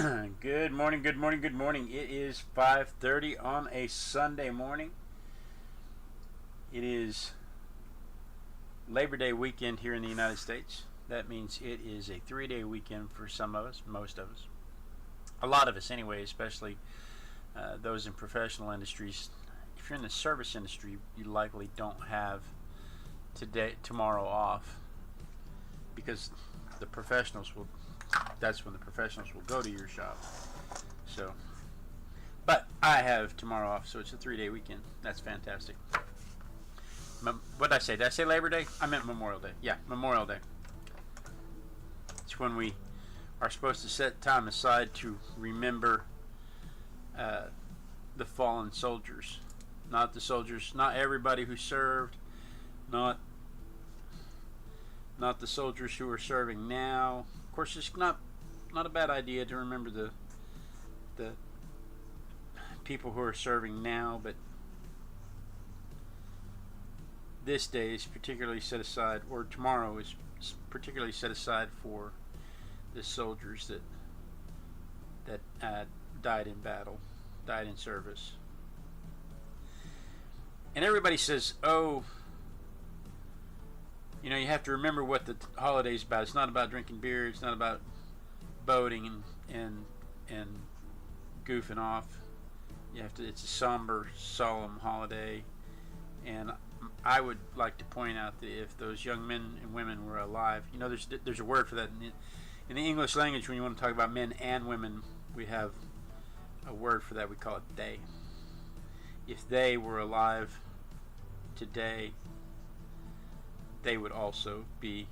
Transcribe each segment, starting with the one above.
Good morning, good morning, good morning. It is 5:30 on a Sunday morning. It is Labor Day weekend here in the United States. That means it is a 3-day weekend for some of us, most of us. A lot of us anyway, especially those in professional industries. If you're in the service industry, you likely don't have tomorrow off, because the professionals will that's when the professionals will go to your shop. So, but I have tomorrow off, so it's a 3-day weekend. That's fantastic. What did I say? Did I say Labor Day? I meant Memorial Day. Yeah, Memorial Day. It's when we are supposed to set time aside to remember the fallen soldiers. Not the soldiers, not everybody who served, not the soldiers who are serving now. Of course, it's not a bad idea to remember the people who are serving now, but this day is particularly set aside, or tomorrow is particularly set aside for the soldiers that died in battle, died in service. And everybody says, "Oh, you have to remember what the holiday's about. It's not about drinking beer. It's not about boating and goofing off. It's a somber, solemn holiday." And I would like to point out that if those young men and women were alive, there's a word for that in the English language. When you want to talk about men and women, we have a word for that. We call it they. If they were alive today, they would also be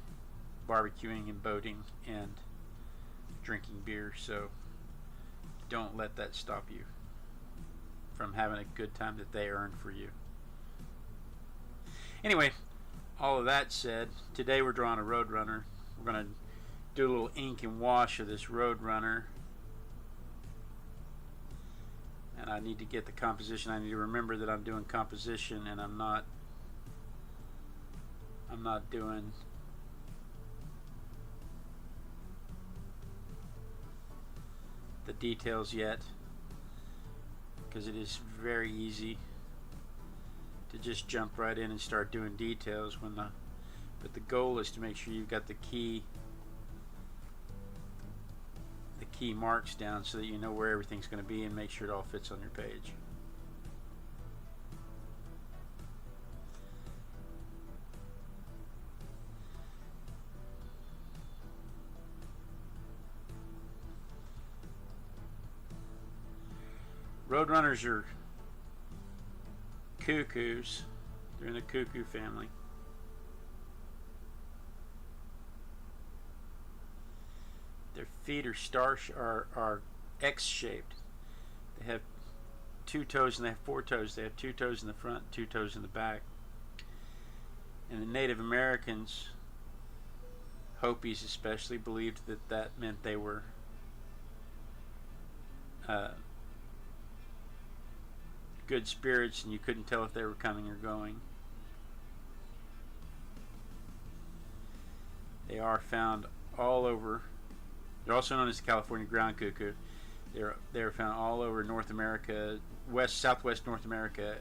barbecuing and boating and drinking beer. So don't let that stop you from having a good time that they earned for you. Anyway, all of that said, today we're drawing a Roadrunner. We're going to do a little ink and wash of this Roadrunner. And I need to get the composition. I need to remember that I'm doing composition, and I'm not doing the details yet, because it is very easy to just jump right in and start doing details but the goal is to make sure you've got the key marks down so that you know where everything's going to be and make sure it all fits on your page. Roadrunners are cuckoos. They're in the cuckoo family. Their feet are X-shaped. They have 2 toes and they have 4 toes. They have 2 toes in the front, 2 toes in the back. And the Native Americans, Hopis especially, believed that meant they were good spirits, and you couldn't tell if they were coming or going. They are found all over. They're also known as the California ground cuckoo. They're found all over North America, southwest North America,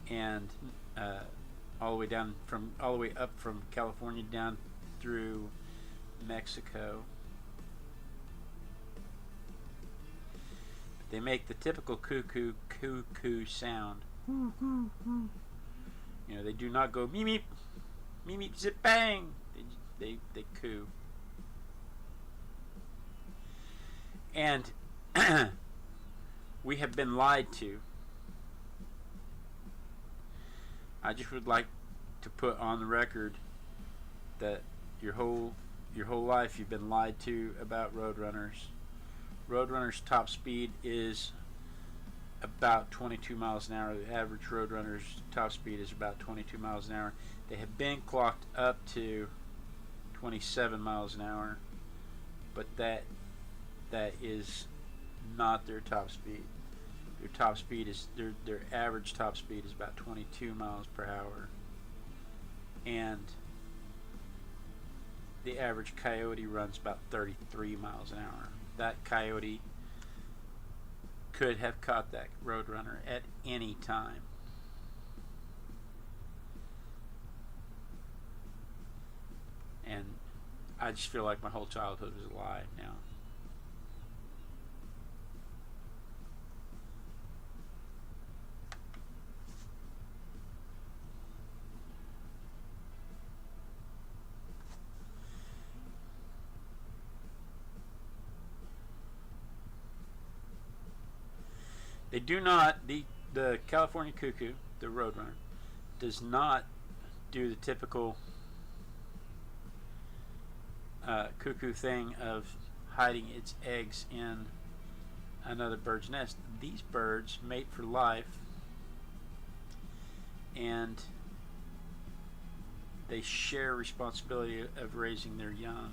and all the way up from California down through Mexico. They make the typical cuckoo sound. They do not go meep meep, meep meep, zip bang. They coo. And we have been lied to. I just would like to put on the record that your whole life you've been lied to about Roadrunners. Roadrunner's top speed is about 22 miles an hour. The average Roadrunner's top speed is about 22 miles an hour. They have been clocked up to 27 miles an hour, but that is not their top speed. Their top speed is their average top speed is about 22 miles per hour, and the average coyote runs about 33 miles an hour. that coyote could have caught that Roadrunner at any time. And I just feel like my whole childhood was a lie now. They do not, the California cuckoo, the Roadrunner, does not do the typical cuckoo thing of hiding its eggs in another bird's nest. These birds mate for life, and they share responsibility of raising their young.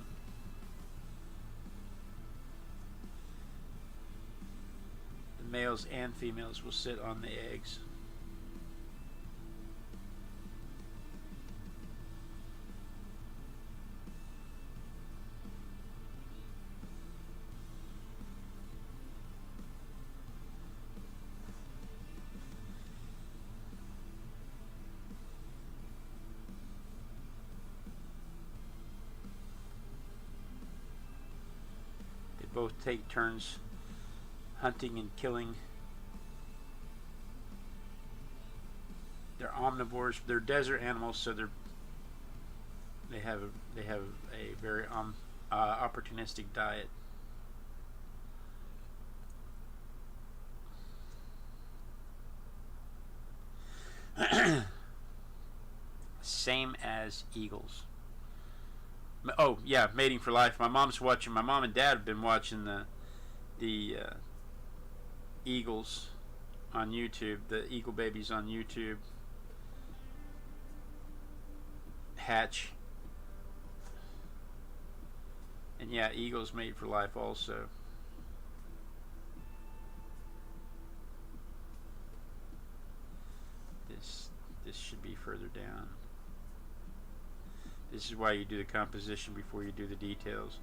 The males and females will sit on the eggs. They both take turns hunting and killing. They're omnivores. They're desert animals, so they have a very opportunistic diet. Same as eagles. Oh yeah, mating for life. My mom's watching. My mom and dad have been watching the eagles on YouTube, the eagle babies on YouTube hatch. And yeah, eagles mate for life also. This should be further down. This is why you do the composition before you do the details.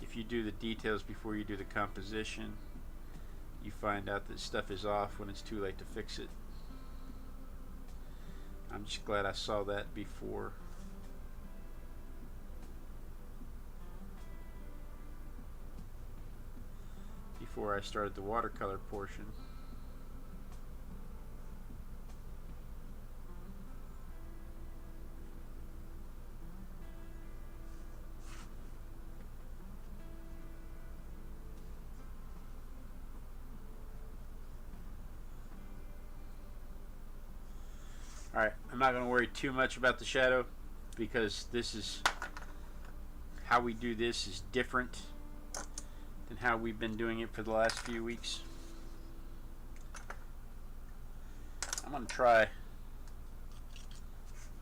If you do the details before you do the composition, you find out that stuff is off when it's too late to fix it. I'm just glad I saw that before. Before I started the watercolor portion. Alright, I'm not going to worry too much about the shadow because this is how we do this is different than how we've been doing it for the last few weeks. I'm going to try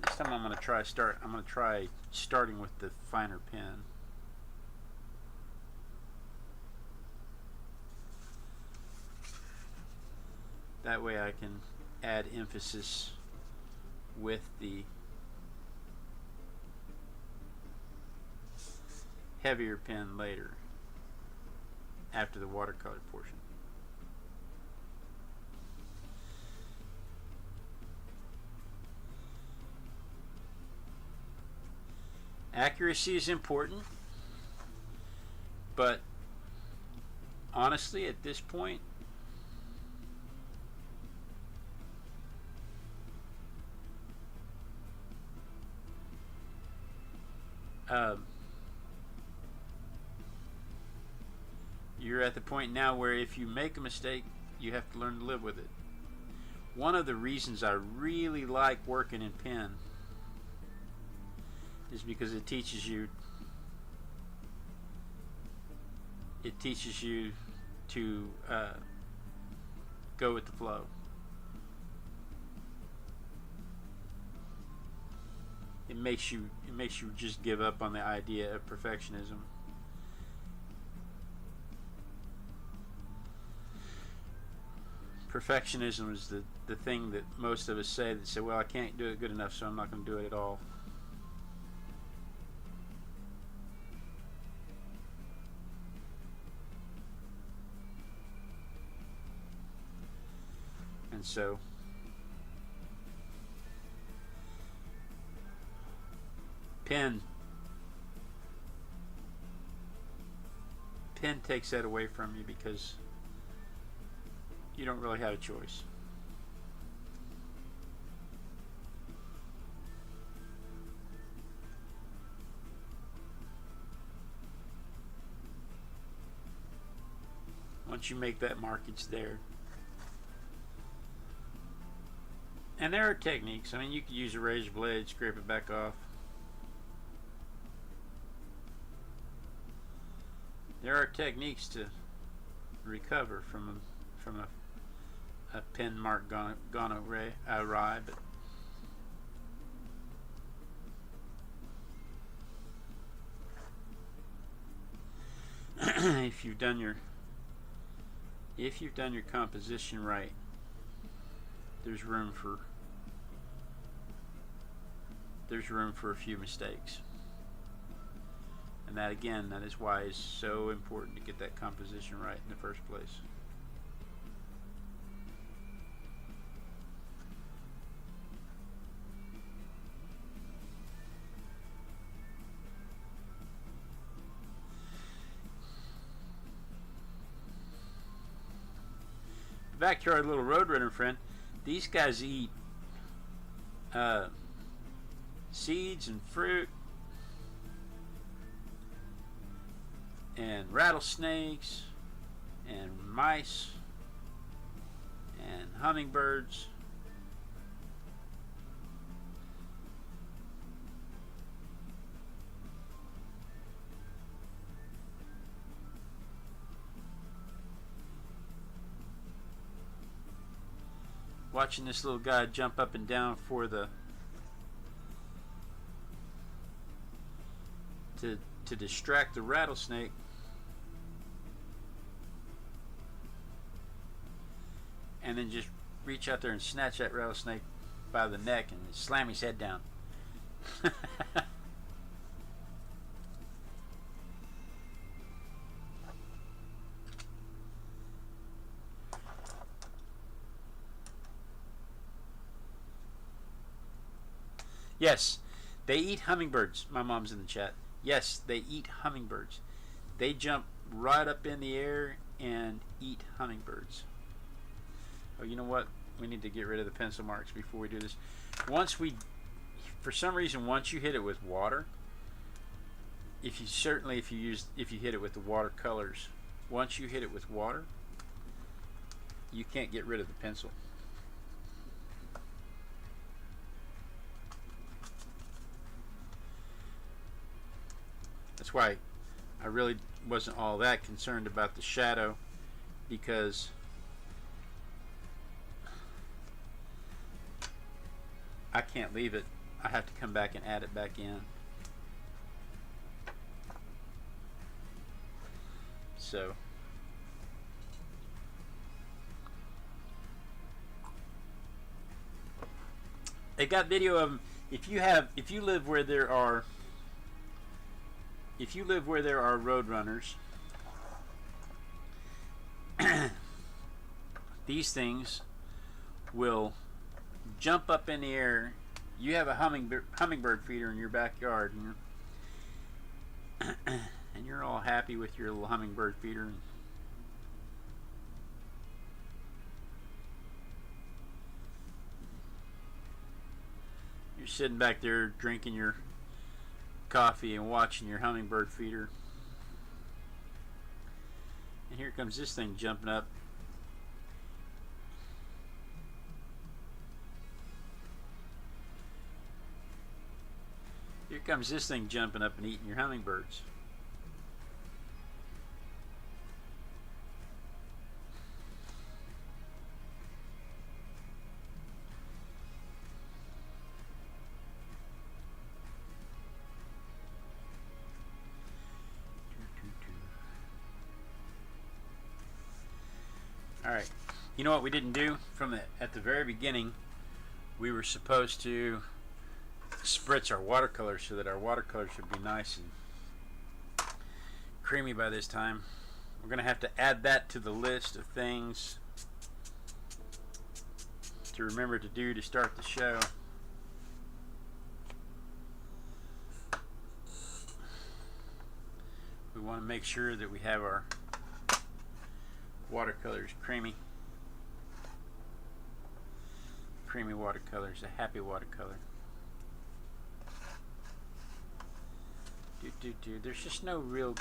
this time. I'm going to try starting with the finer pen. That way I can add emphasis with the heavier pen later after the watercolor portion. Accuracy is important, but honestly at this point you're at the point now where if you make a mistake, you have to learn to live with it. One of the reasons I really like working in pen is because it teaches you to go with the flow. It makes you just give up on the idea of perfectionism. Perfectionism is the thing that most of us say, that say, well, I can't do it good enough, so I'm not going to do it at all. And so pen takes that away from you because you don't really have a choice. Once you make that mark, it's there. And there are techniques. I mean, you could use a razor blade, scrape it back off. There are techniques to recover from a pen mark gone awry, but if you've done your composition right, there's room for a few mistakes. And that, again, that is why it's so important to get that composition right in the first place. Back to our little Roadrunner friend, these guys eat seeds and fruit and rattlesnakes and mice and hummingbirds. Watching this little guy jump up and down for the to distract the rattlesnake. And then just reach out there and snatch that rattlesnake by the neck and slam his head down. Yes, they eat hummingbirds. My mom's in the chat. Yes, they eat hummingbirds. They jump right up in the air and eat hummingbirds. Oh, you know what? We need to get rid of the pencil marks before we do this. For some reason, once you hit it with water, if you hit it with the watercolors, once you hit it with water, you can't get rid of the pencil. That's why I really wasn't all that concerned about the shadow, because I can't leave it. I have to come back and add it back in. So they got video of them. If you live where there are Roadrunners, these things will jump up in the air. You have a hummingbird feeder in your backyard, and you're all happy with your little hummingbird feeder. You're sitting back there drinking your coffee and watching your hummingbird feeder, and here comes this thing jumping up. Here comes this thing jumping up and eating your hummingbirds. Alright, you know what we didn't do at the very beginning? We were supposed to spritz our watercolors so that our watercolors would be nice and creamy by this time. We're going to have to add that to the list of things to remember to do to start the show. We want to make sure that we have our watercolors creamy. Creamy watercolors, a happy watercolor. There's just no real...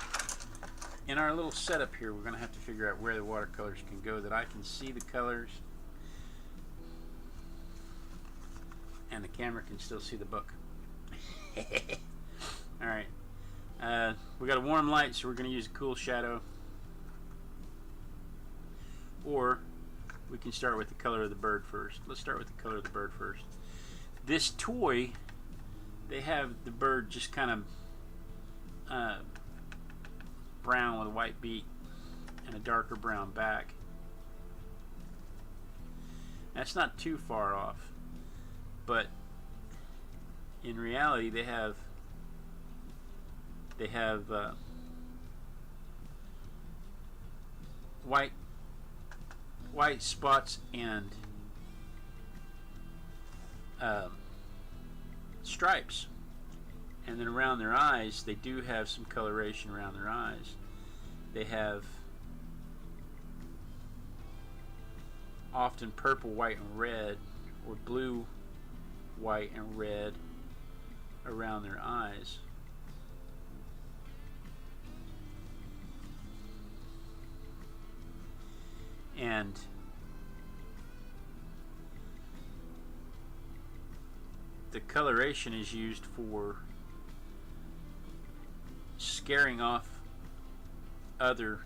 In our little setup here, we're going to have to figure out where the watercolors can go that I can see the colors and the camera can still see the book. Alright. We got a warm light, so we're going to use a cool shadow. Or we can start with the color of the bird first. Let's start with the color of the bird first. This toy, they have the bird just kind of brown with a white beak and a darker brown back. That's not too far off, but in reality they have white spots and stripes. And then around their eyes, they do have some coloration around their eyes. They have often purple, white, and red, or blue, white, and red around their eyes. And the coloration is used for scaring off other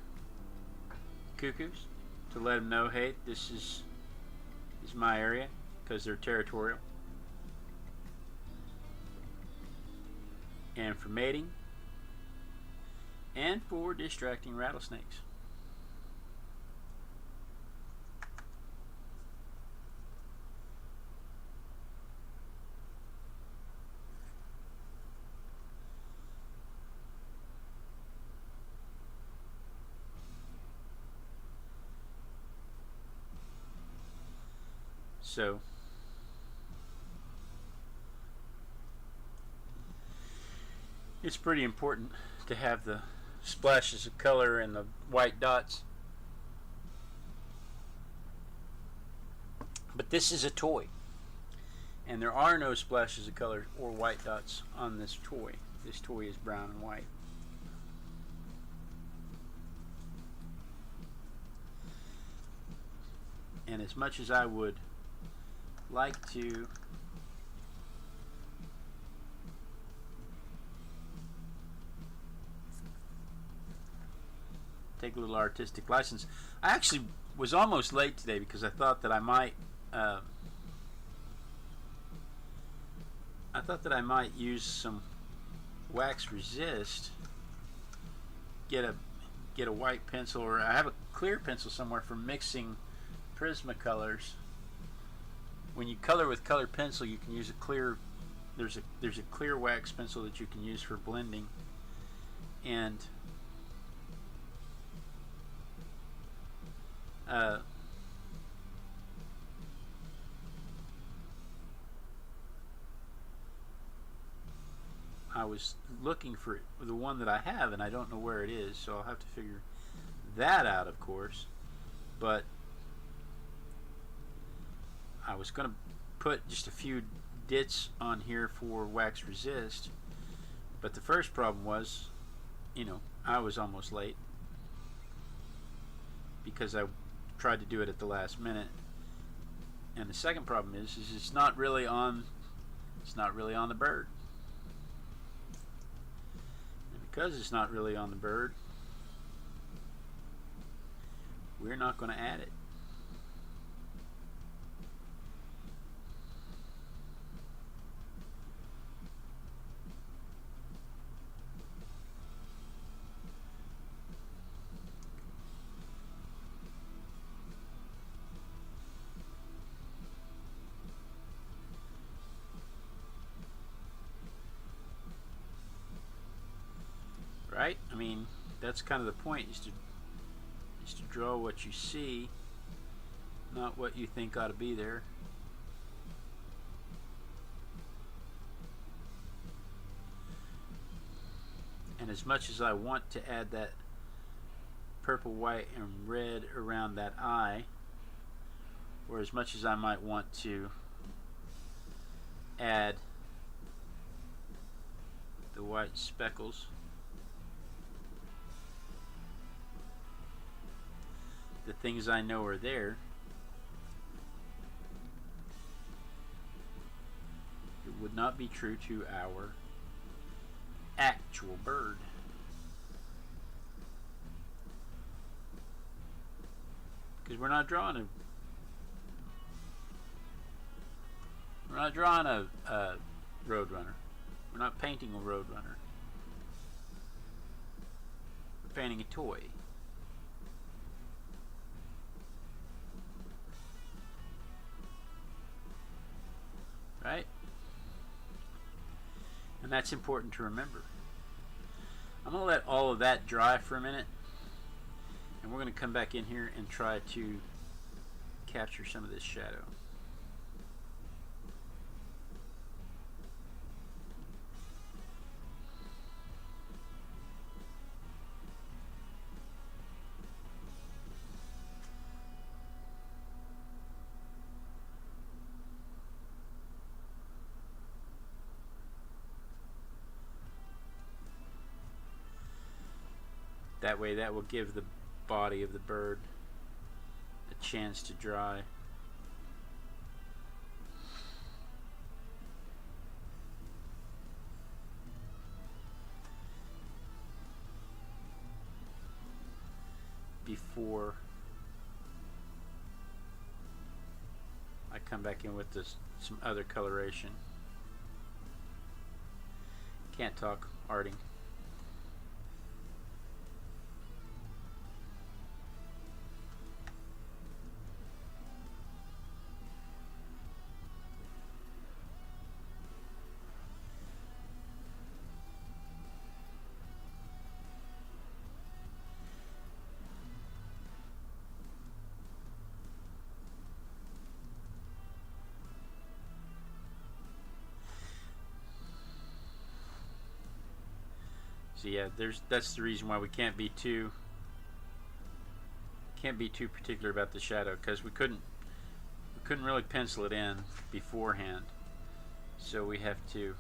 cuckoos to let them know, hey, this is my area, because they're territorial. And for mating, and for distracting rattlesnakes. So it's pretty important to have the splashes of color and the white dots. But this is a toy, and there are no splashes of color or white dots on this toy. This toy is brown and white. And as much as I would like to take a little artistic license, I actually was almost late today because I thought that I might use some wax resist, get a white pencil, or I have a clear pencil somewhere for mixing Prismacolors. When you color with colored pencil, you can use a clear. There's a clear wax pencil that you can use for blending, and I was looking for the one that I have, and I don't know where it is, so I'll have to figure that out, of course. But I was going to put just a few dits on here for wax resist, but the first problem was, I was almost late because I tried to do it at the last minute. And the second problem is it's not really on the bird. And because it's not really on the bird, we're not going to add it. Right? I mean, that's kind of the point, is to draw what you see, not what you think ought to be there. as much as I want to add that purple, white, and red around that eye, or as much as I might want to add the white speckles, the things I know are there, it would not be true to our actual bird. Because we're not drawing a Roadrunner. We're not painting a Roadrunner. We're painting a toy. Right? And that's important to remember. I'm going to let all of that dry for a minute, and we're going to come back in here and try to capture some of this shadow. That way, that will give the body of the bird a chance to dry. Before I come back in with some other coloration. Can't talk, arting. So yeah, that's the reason why we can't be too particular about the shadow, because we couldn't really pencil it in beforehand. So we have to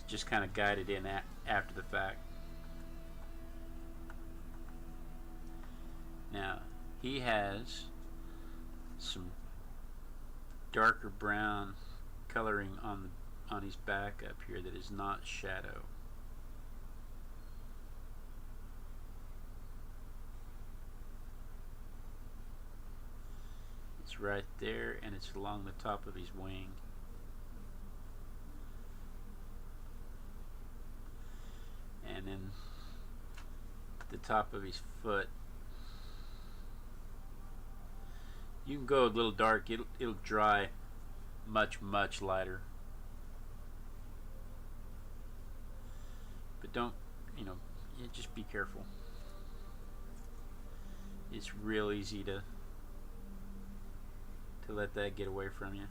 just kind of guide it in after the fact. Now he has some darker brown coloring on his back up here that is not shadow. It's right there, and it's along the top of his wing. And then the top of his foot. You can go a little dark, it'll dry much lighter. But don't, just be careful. It's real easy to let that get away from you.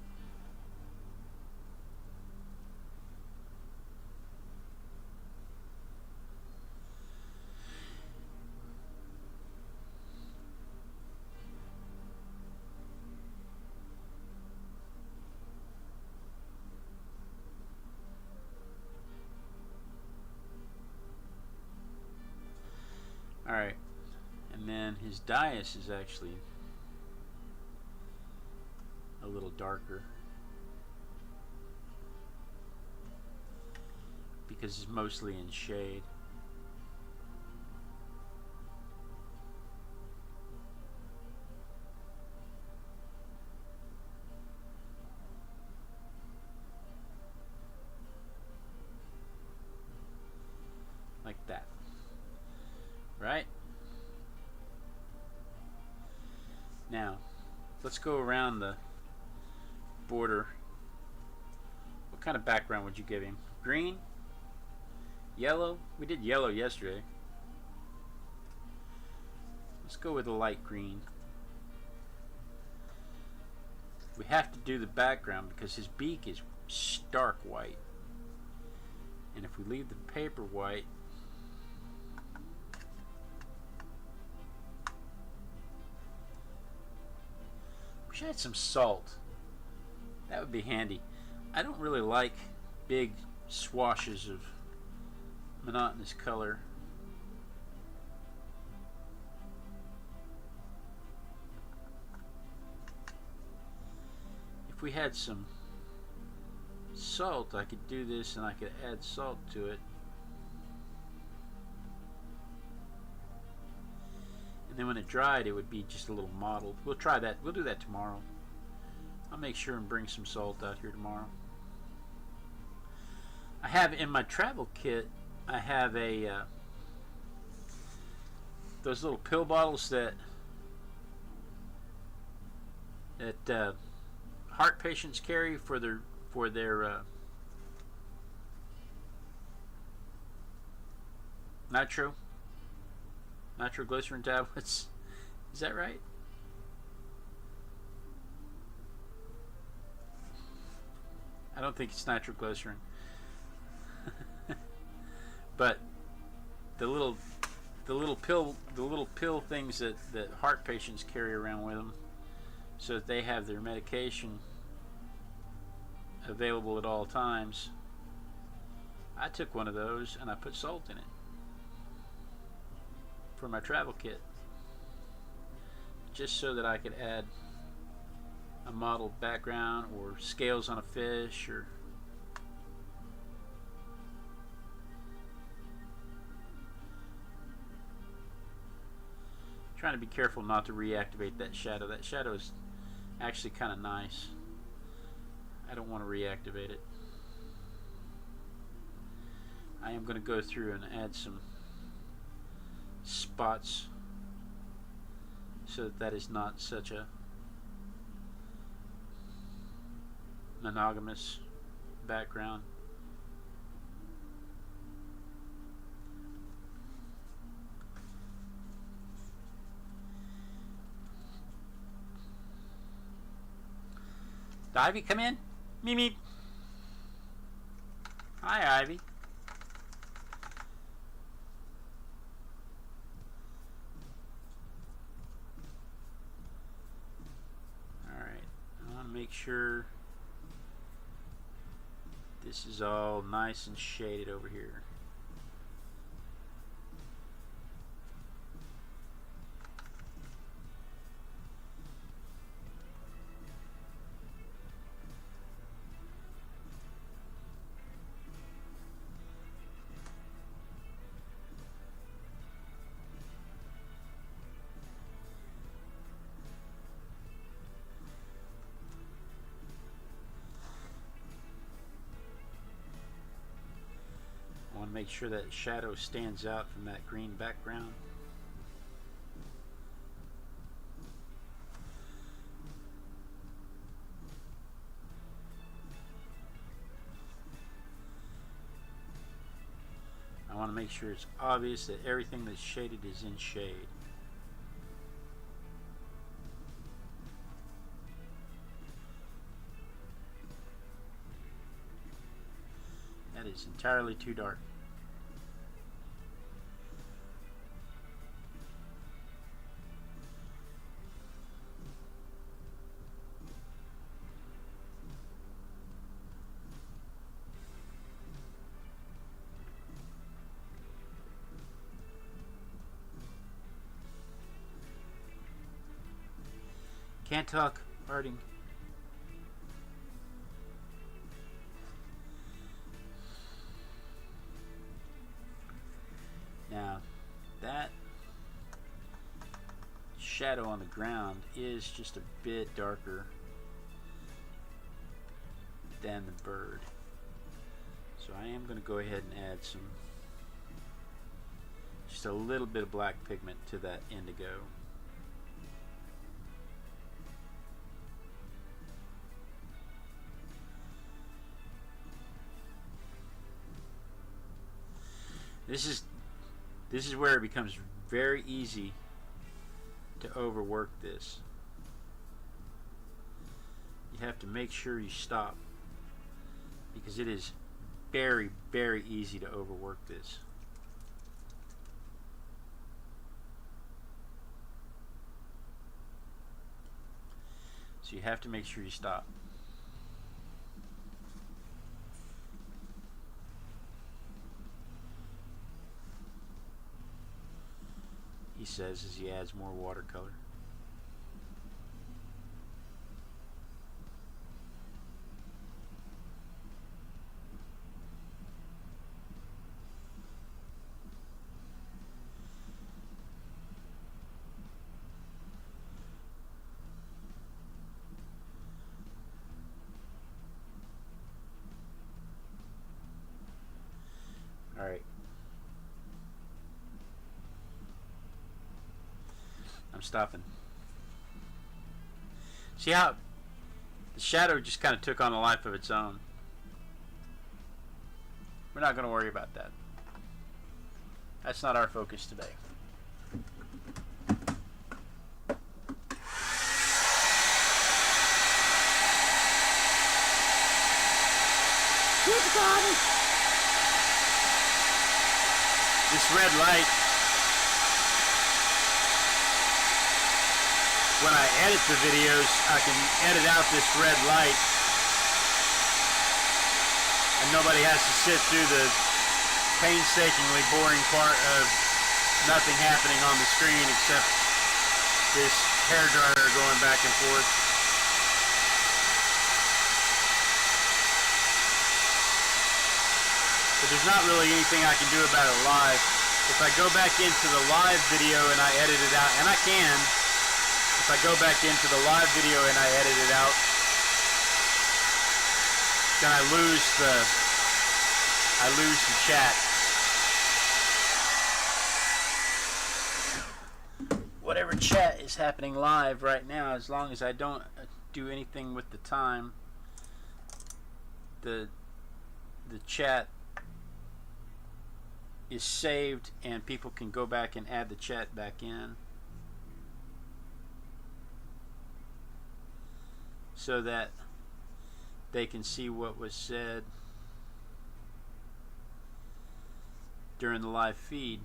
Alright, and then his dais is actually a little darker because it's mostly in shade. Like that. Right? Now, let's go around the border. What kind of background would you give him? Green? Yellow? We did yellow yesterday. Let's go with a light green. We have to do the background because his beak is stark white. And if we leave the paper white, wish I had some salt. That would be handy. I don't really like big swashes of monotonous color. If we had some salt, I could do this and I could add salt to it. And then when it dried, it would be just a little mottled. We'll try that. We'll do that tomorrow. I'll make sure and bring some salt out here tomorrow. I have in my travel kit, I have a those little pill bottles that heart patients carry for their nitroglycerin tablets. Is that right? I don't think it's nitroglycerin. But the little pill things that heart patients carry around with them, so that they have their medication available at all times. I took one of those and I put salt in it for my travel kit, just so that I could add a mottled background or scales on a fish, or trying to be careful not to reactivate that shadow. That shadow is actually kind of nice. I don't want to reactivate it. I am going to go through and add some spots so that that is not such a monogamous background. Ivy, come in. Meep. Hi, Ivy. Alright, I want to make sure this is all nice and shaded over here. I want to make sure that shadow stands out from that green background. I want to make sure it's obvious that everything that's shaded is in shade. That is entirely too dark. Can't talk, Harding. Now, that shadow on the ground is just a bit darker than the bird. So I am going to go ahead and add some, just a little bit of black pigment to that indigo. This is where it becomes very easy to overwork this. You have to make sure you stop because it is very, very easy to overwork this. So you have to make sure you stop. He says as he adds more watercolor. All right. I'm stopping. See how the shadow just kind of took on a life of its own? We're not going to worry about that. That's not our focus today. This red light, when I edit the videos, I can edit out this red light and nobody has to sit through the painstakingly boring part of nothing happening on the screen except this hairdryer going back and forth. But there's not really anything I can do about it live. If I go back into the live video and I edit it out, and I can, if I go back into the live video and I edit it out, then I lose the chat. Whatever chat is happening live right now, as long as I don't do anything with the time, the chat is saved and people can go back and add the chat back in so that they can see what was said during the live feed.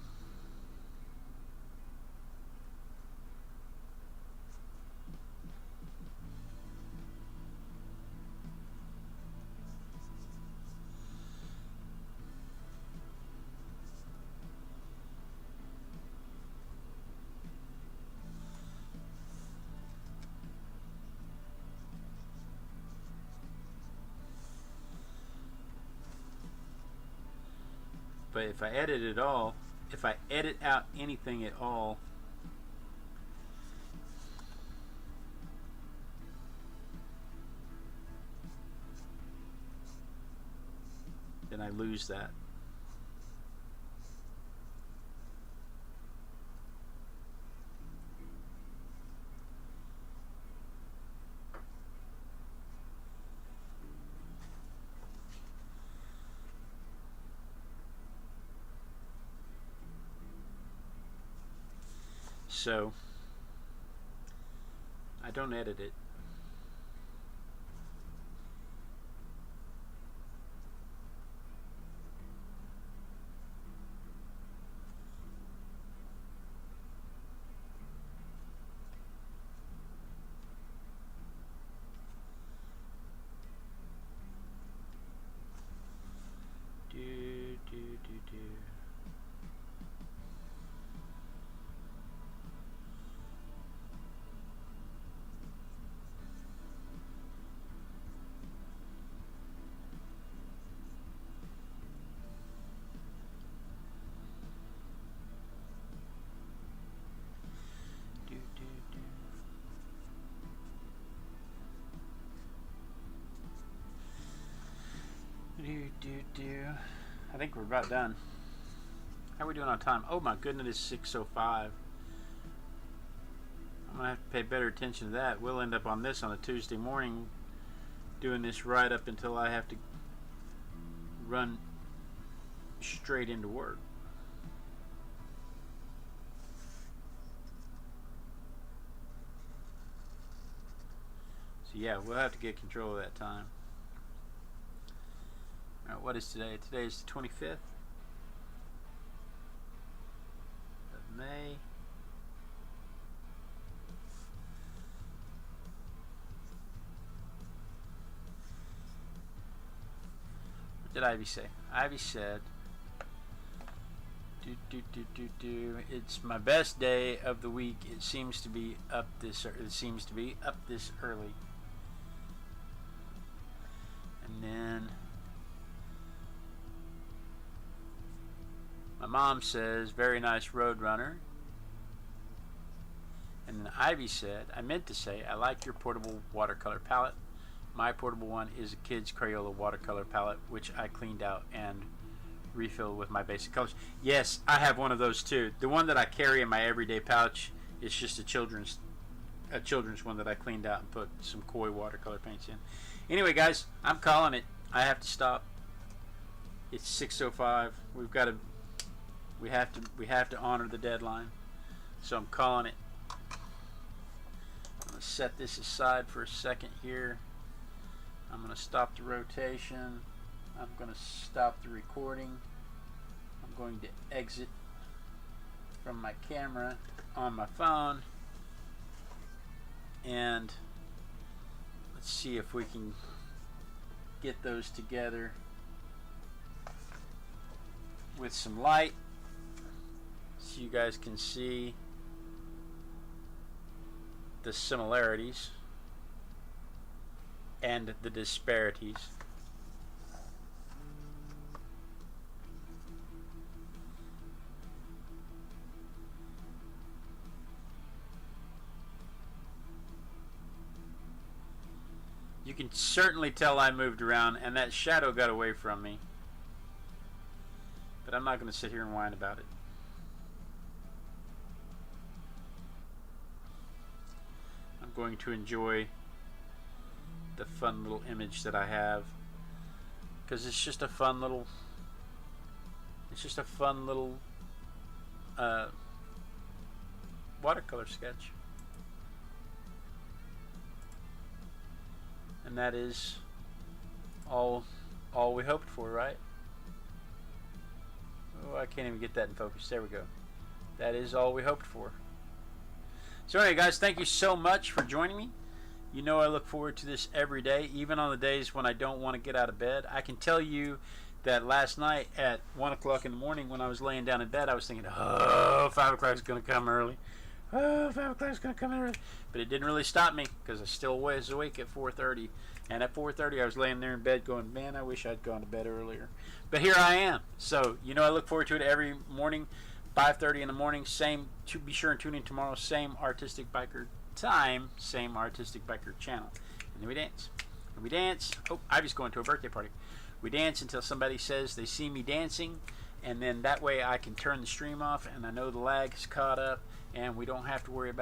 But if I edit it all, if I edit out anything at all, then I lose that. So I don't edit it. I think we're about done. How are we doing on time? Oh my goodness, it's 6:05. I'm gonna have to pay better attention to that. We'll end up on this on a Tuesday morning, doing this right up until I have to run straight into work. So yeah, we'll have to get control of that time. What is today? Today is the 25th of May. What did Ivy say? Ivy said, it's my best day of the week. It seems to be up this early. And then my mom says, very nice Roadrunner. And then Ivy said, I meant to say, I like your portable watercolor palette. My portable one is a kid's Crayola watercolor palette, which I cleaned out and refilled with my basic colors. Yes, I have one of those too. The one that I carry in my everyday pouch is just a children's one that I cleaned out and put some koi watercolor paints in. Anyway, guys, I'm calling it. I have to stop. It's 6:05. We have to honor the deadline. So I'm calling it. I'm going to set this aside for a second here. I'm going to stop the rotation. I'm going to stop the recording. I'm going to exit from my camera on my phone. And let's see if we can get those together with some light so you guys can see the similarities and the disparities. You can certainly tell I moved around and that shadow got away from me. But I'm not going to sit here and whine about it. I'm going to enjoy the fun little image that I have, because it's just a fun little watercolor sketch. And that is all we hoped for, right? Oh, I can't even get that in focus. There we go. That is all we hoped for. So anyway, guys, thank you so much for joining me. You know I look forward to this every day, even on the days when I don't want to get out of bed. I can tell you that last night at 1 o'clock in the morning when I was laying down in bed, I was thinking, oh, 5 o'clock is going to come early. Oh, 5 o'clock is going to come early. But it didn't really stop me because I still was awake at 4:30. And at 4:30, I was laying there in bed going, man, I wish I'd gone to bed earlier. But here I am. So, you know I look forward to it every morning, 5:30 in the morning. Be sure and tune in tomorrow. Same Artistic Biker time, same Artistic Biker channel. And then we dance. And we dance. Oh, Ivy's going to a birthday party. We dance until somebody says they see me dancing. And then that way I can turn the stream off and I know the lag is caught up and we don't have to worry about